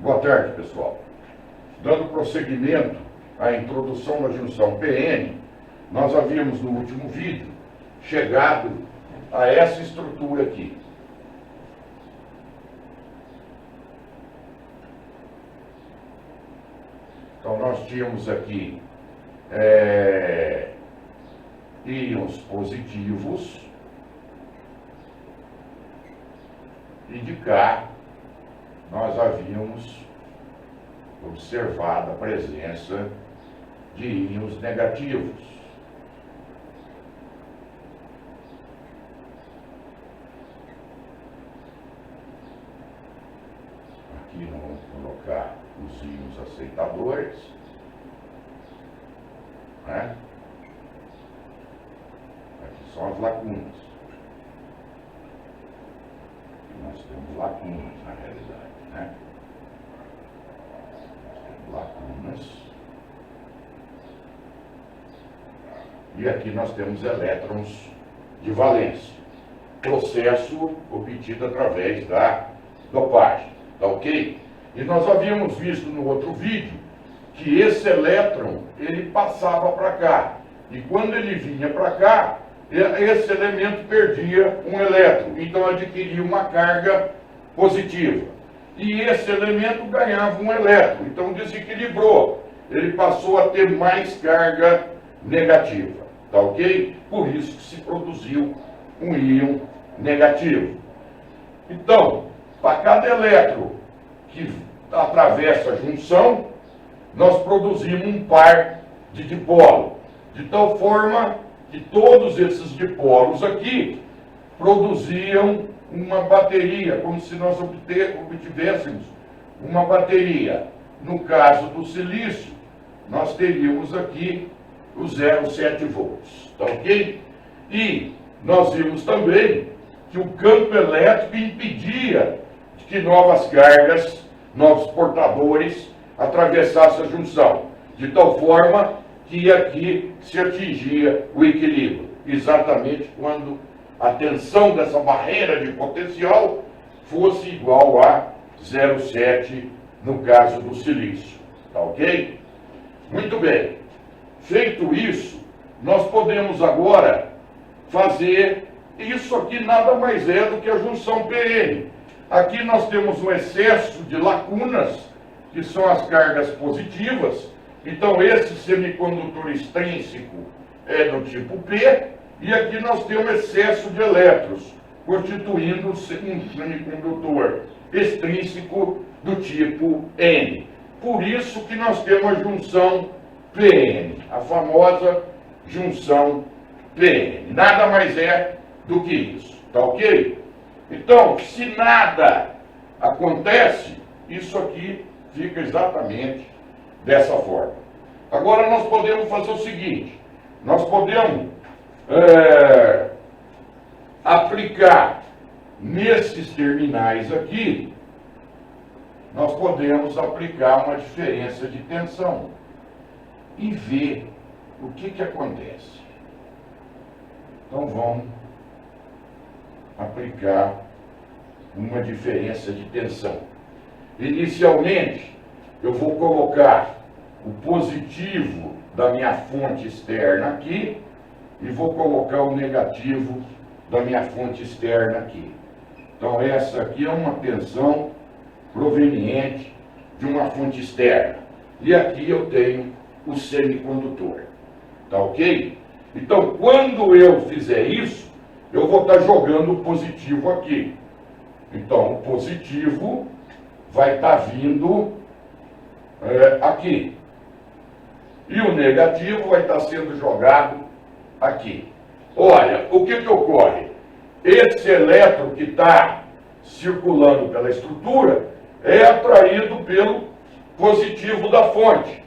Boa tarde, pessoal. Dando prosseguimento à introdução da junção PN, nós havíamos no último vídeo chegado a essa estrutura aqui. Então nós tínhamos aqui íons positivos e de cá nós havíamos observado a presença de íons negativos. Aqui nós vamos colocar os íons aceitadores, né? Aqui são as lacunas. E nós temos lacunas na realidade, né? Lacunas. E aqui nós temos elétrons de valência. Processo obtido através da dopagem. Tá ok? E nós havíamos visto no outro vídeo que esse elétron, ele passava para cá. E quando ele vinha para cá, esse elemento perdia um elétron. Então adquiria uma carga positiva. E esse elemento ganhava um elétron. Então desequilibrou. Ele passou a ter mais carga negativa. Tá ok? Por isso que se produziu um íon negativo. Então, para cada elétron que atravessa a junção, nós produzimos um par de dipolo. De tal forma que todos esses dipolos aqui produziam uma bateria, como se nós obtivéssemos uma bateria. No caso do silício, nós teríamos aqui o 0,7 volts, tá ok? E nós vimos também que o campo elétrico impedia que novas cargas, novos portadores atravessassem a junção, de tal forma que aqui se atingia o equilíbrio, exatamente quando a tensão dessa barreira de potencial fosse igual a 0,7 no caso do silício, tá ok? Muito bem. Feito isso, nós podemos agora fazer isso aqui nada mais é do que a junção PN. Aqui nós temos um excesso de lacunas, que são as cargas positivas. Então esse semicondutor extrínseco é do tipo P, e aqui nós temos excesso de elétrons, constituindo um semicondutor extrínseco do tipo N. Por isso que nós temos a junção PN, a famosa junção PN. Nada mais é do que isso, tá ok? Então, se nada acontece, isso aqui fica exatamente dessa forma. Agora nós podemos fazer o seguinte, nós podemos aplicar nesses terminais aqui, nós podemos aplicar uma diferença de tensão e ver o que acontece. Então vamos aplicar uma diferença de tensão. Inicialmente, eu vou colocar o positivo da minha fonte externa aqui e vou colocar o negativo da minha fonte externa aqui. Então essa aqui é uma tensão proveniente de uma fonte externa. E aqui eu tenho o semicondutor. Tá ok? Então quando eu fizer isso, eu vou estar jogando o positivo aqui. Então o positivo vai estar vindo aqui. E o negativo vai estar sendo jogado aqui. Olha, o que ocorre? Esse elétron que está circulando pela estrutura é atraído pelo positivo da fonte.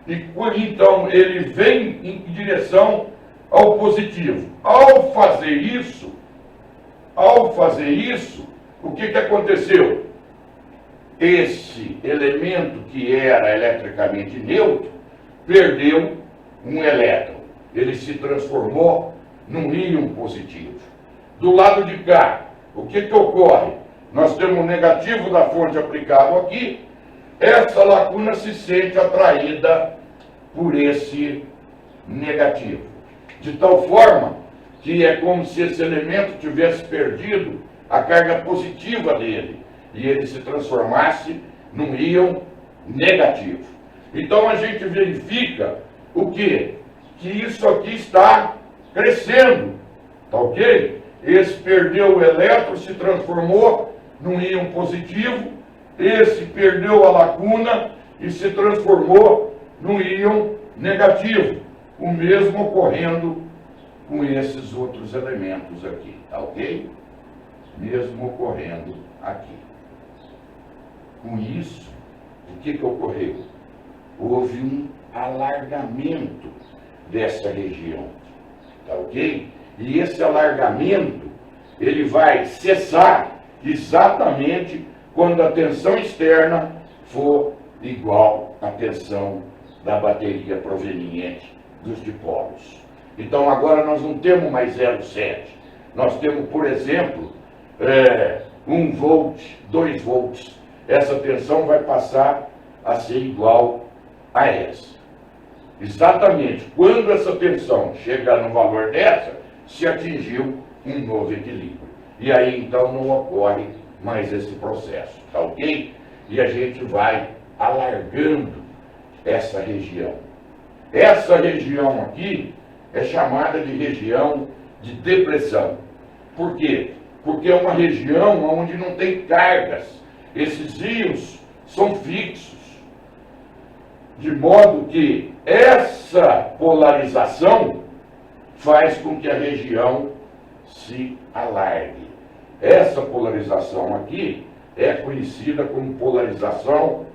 E então ele vem em direção ao positivo. Ao fazer isso, o que aconteceu? Esse elemento que era eletricamente neutro perdeu um elétron. Ele se transformou num íon positivo. Do lado de cá, o que ocorre? Nós temos o negativo da fonte aplicado aqui essa lacuna se sente atraída por esse negativo. De tal forma que é como se esse elemento tivesse perdido a carga positiva dele e ele se transformasse num íon negativo. Então a gente verifica o quê? Que isso aqui está crescendo, tá ok? Esse perdeu o elétron, se transformou num íon positivo, esse perdeu a lacuna e se transformou num íon negativo. O mesmo ocorrendo com esses outros elementos aqui, tá ok? Mesmo ocorrendo aqui. Com isso, o que ocorreu? Houve um alargamento dessa região, tá ok? E esse alargamento, ele vai cessar exatamente quando a tensão externa for igual à tensão da bateria proveniente dos dipolos. Então agora nós não temos mais 0,7. Nós temos, por exemplo, 1 volt, 2 volts. Essa tensão vai passar a ser igual a essa. Exatamente quando essa tensão chegar no valor dessa, se atingiu um novo equilíbrio. E aí então não ocorre mais esse processo, tá ok? E a gente vai alargando essa região. Essa região aqui é chamada de região de depressão. Por quê? Porque é uma região onde não tem cargas. Esses íons são fixos. De modo que essa polarização faz com que a região se alargue. Essa polarização aqui é conhecida como polarização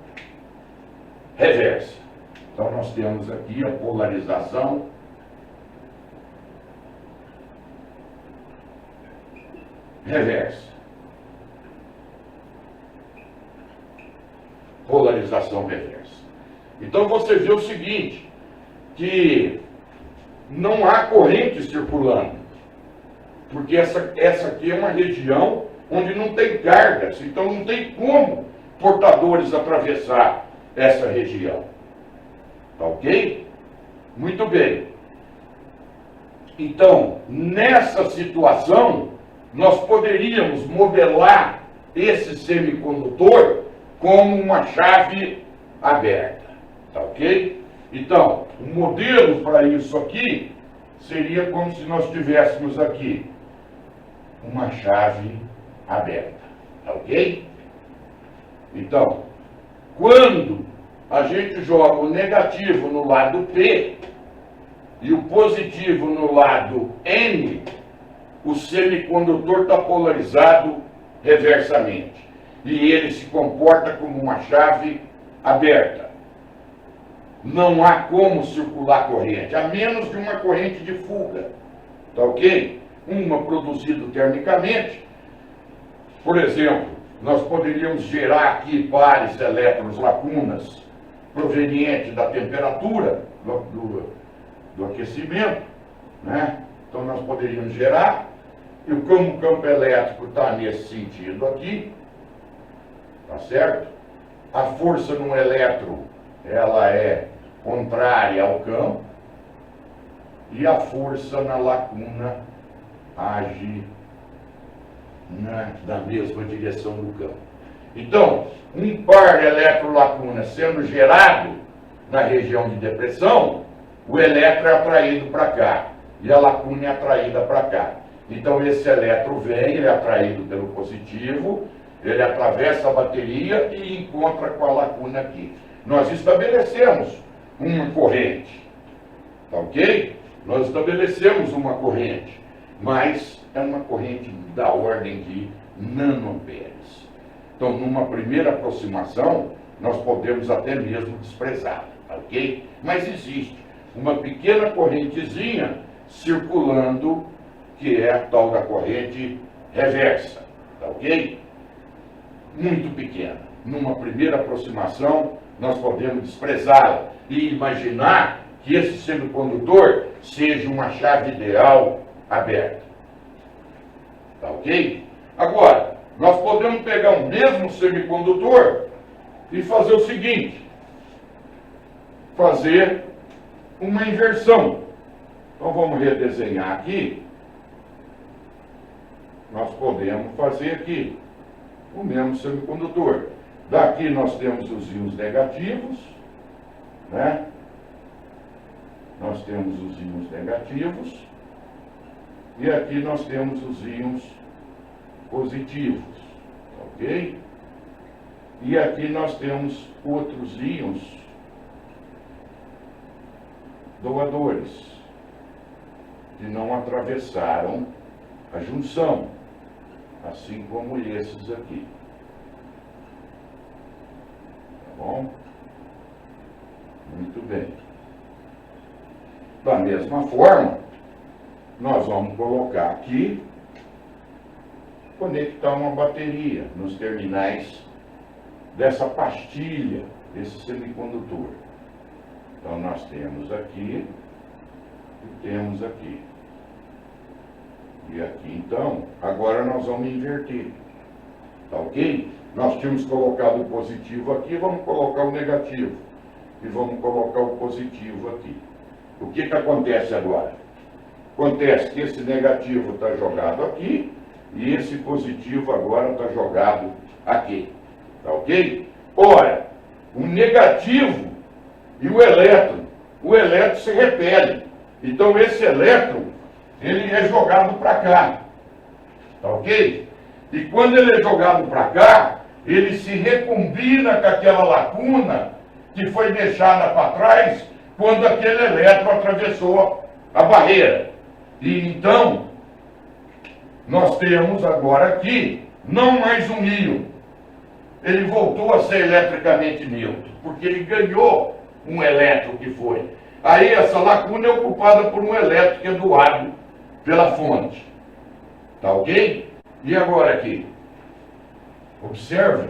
reversa. Então nós temos aqui a polarização reversa. Polarização reversa. Então você vê o seguinte, que não há corrente circulando, porque essa aqui é uma região onde não tem cargas, então não tem como portadores atravessar essa região. Tá ok? Muito bem. Então, nessa situação, nós poderíamos modelar esse semicondutor como uma chave aberta. Tá ok? Então, o modelo para isso aqui seria como se nós tivéssemos aqui uma chave aberta. Tá ok? Então, quando a gente joga o negativo no lado P e o positivo no lado N, o semicondutor está polarizado reversamente. E ele se comporta como uma chave aberta. Não há como circular corrente, a menos de uma corrente de fuga. Tá ok? Uma produzida termicamente. Por exemplo, nós poderíamos gerar aqui pares elétrons lacunas provenientes da temperatura, do aquecimento, né? Então nós poderíamos gerar, e como o campo elétrico está nesse sentido aqui, tá certo? A força no elétron, ela é contrária ao campo, e a força na lacuna age na mesma direção do campo. Então, um par elétron-lacuna sendo gerado na região de depressão, o elétron é atraído para cá, e a lacuna é atraída para cá. Então esse elétron vem, ele é atraído pelo positivo, ele atravessa a bateria e encontra com a lacuna aqui. Nós estabelecemos uma corrente, tá ok? Nós estabelecemos uma corrente, mas é uma corrente da ordem de nanoamperes. Então, numa primeira aproximação, nós podemos até mesmo desprezá-la, tá ok? Mas existe uma pequena correntezinha circulando, que é a tal da corrente reversa, tá ok? Muito pequena. Numa primeira aproximação, nós podemos desprezá-la e imaginar que esse semicondutor seja uma chave ideal aberta. Tá ok? Agora, nós podemos pegar o mesmo semicondutor e fazer o seguinte, fazer uma inversão. Então vamos redesenhar aqui. Nós podemos fazer aqui o mesmo semicondutor. Daqui nós temos os íons negativos, né? Nós temos os íons negativos e aqui nós temos os íons positivos, ok? E aqui nós temos outros íons doadores que não atravessaram a junção, assim como esses aqui. Tá bom? Muito bem. Da mesma forma, nós vamos colocar aqui, conectar uma bateria nos terminais dessa pastilha, desse semicondutor. Então nós temos aqui e temos aqui. E aqui então, agora nós vamos inverter. Tá ok? Nós tínhamos colocado o positivo aqui, vamos colocar o negativo. E vamos colocar o positivo aqui. O que acontece agora? Acontece que esse negativo está jogado aqui e esse positivo agora está jogado aqui. Tá ok? Ora, o negativo e o elétron se repelem. Então esse elétron, ele é jogado para cá. Tá ok? E quando ele é jogado para cá, ele se recombina com aquela lacuna que foi deixada para trás quando aquele elétron atravessou a barreira. E então, nós temos agora aqui, não mais um íon. Ele voltou a ser eletricamente neutro, porque ele ganhou um elétron que foi. Aí essa lacuna é ocupada por um elétron que é doado pela fonte. Tá ok? E agora aqui? Observe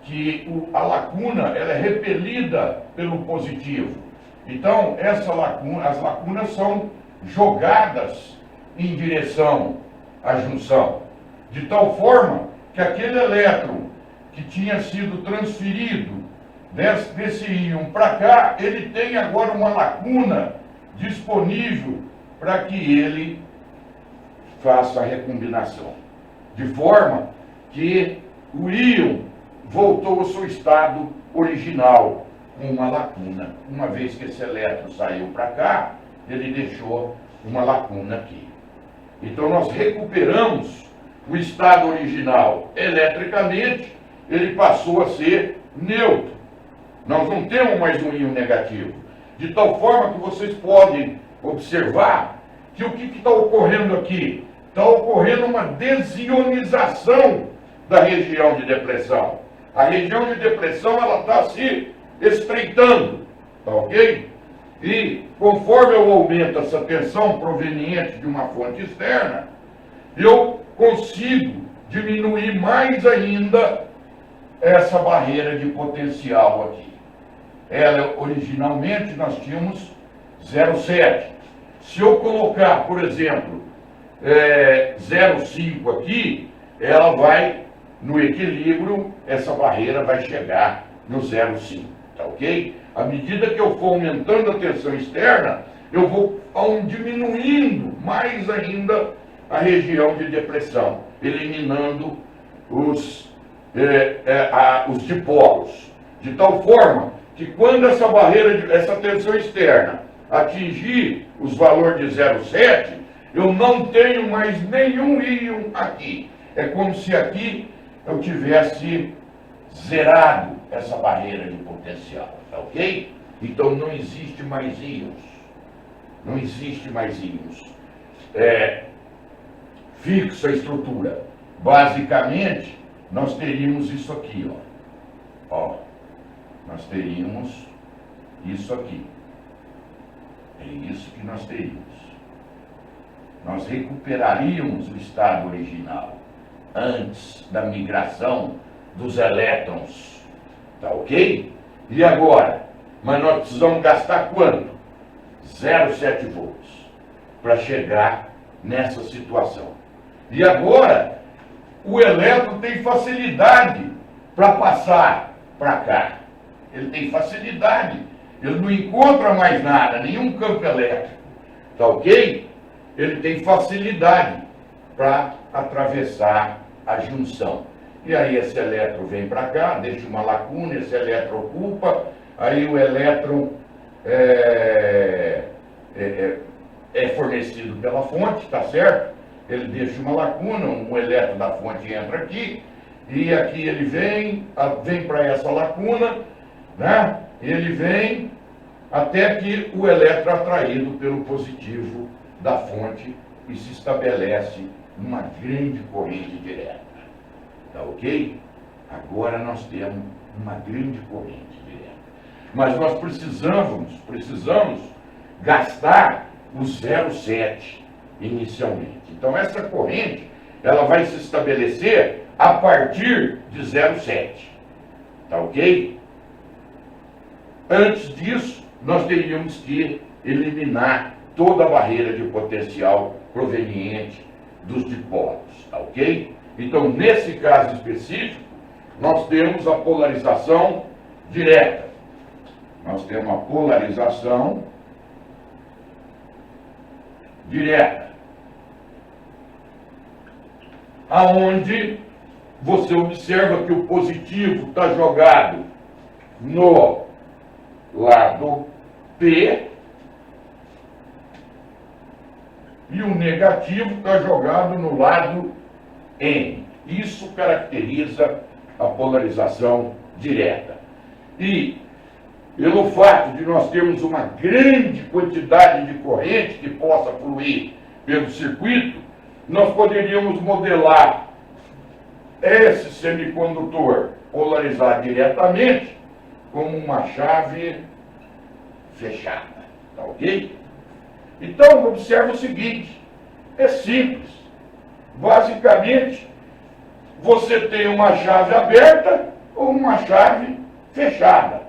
que a lacuna ela é repelida pelo positivo. Então, as lacunas são jogadas em direção à junção, de tal forma que aquele elétron que tinha sido transferido desse íon para cá, ele tem agora uma lacuna disponível para que ele faça a recombinação. De forma que o íon voltou ao seu estado original, com uma lacuna. Uma vez que esse elétron saiu para cá, ele deixou uma lacuna aqui. Então nós recuperamos o estado original eletricamente, ele passou a ser neutro. Nós não temos mais um íon negativo. De tal forma que vocês podem observar que o que está ocorrendo aqui? Está ocorrendo uma desionização da região de depressão. A região de depressão ela está se estreitando, tá ok? E conforme eu aumento essa tensão proveniente de uma fonte externa, eu consigo diminuir mais ainda essa barreira de potencial aqui. Ela, originalmente, nós tínhamos 0,7. Se eu colocar, por exemplo, 0,5 aqui, ela vai, no equilíbrio, essa barreira vai chegar no 0,5, tá ok? À medida que eu for aumentando a tensão externa, eu vou diminuindo mais ainda a região de depressão, eliminando os dipolos, de tal forma que quando essa barreira, essa tensão externa atingir os valores de 0,7, eu não tenho mais nenhum íon aqui. É como se aqui eu tivesse zerado essa barreira de potencial, tá ok? Então não existe mais íons. Não existe mais íons. Fixa a estrutura. Basicamente, nós teríamos isso aqui, ó. Nós teríamos isso aqui. É isso que nós teríamos. Nós recuperaríamos o estado original antes da migração dos elétrons, tá ok? E agora? Mas nós precisamos gastar quanto? 0,7 volts para chegar nessa situação. E agora, o elétron tem facilidade para passar para cá. Ele tem facilidade, ele não encontra mais nada, nenhum campo elétrico, tá ok? Ele tem facilidade para atravessar a junção. E aí esse elétron vem para cá, deixa uma lacuna, esse elétron ocupa, aí o elétron é fornecido pela fonte, tá certo? Ele deixa uma lacuna, um elétron da fonte entra aqui, e aqui ele vem para essa lacuna, né? Ele vem até que o elétron é atraído pelo positivo da fonte e se estabelece uma grande corrente direta. Tá ok? Agora nós temos uma grande corrente direta. Mas nós precisamos gastar o 0,7 inicialmente. Então essa corrente, ela vai se estabelecer a partir de 0,7. Tá ok? Antes disso, nós teríamos que eliminar toda a barreira de potencial proveniente dos dipolos, tá ok? Então, nesse caso específico, nós temos a polarização direta. Nós temos a polarização direta, aonde você observa que o positivo está jogado no lado P e o negativo está jogado no lado N. Isso caracteriza a polarização direta. E, pelo fato de nós termos uma grande quantidade de corrente que possa fluir pelo circuito, nós poderíamos modelar esse semicondutor polarizado diretamente como uma chave fechada. Tá ok? Então, observe o seguinte, é simples. Basicamente, você tem uma chave aberta ou uma chave fechada.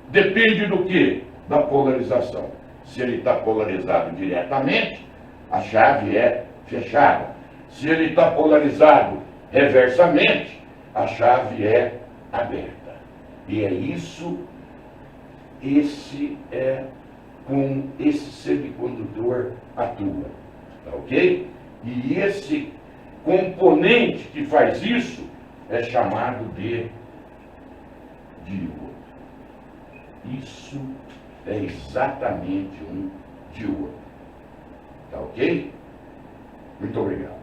Depende do quê? Da polarização. Se ele está polarizado diretamente, a chave é fechada. Se ele está polarizado reversamente, a chave é aberta. E é isso, esse é como esse semicondutor atua. Tá ok? E esse componente que faz isso é chamado de diodo. Isso é exatamente um diodo. Tá ok? Muito obrigado.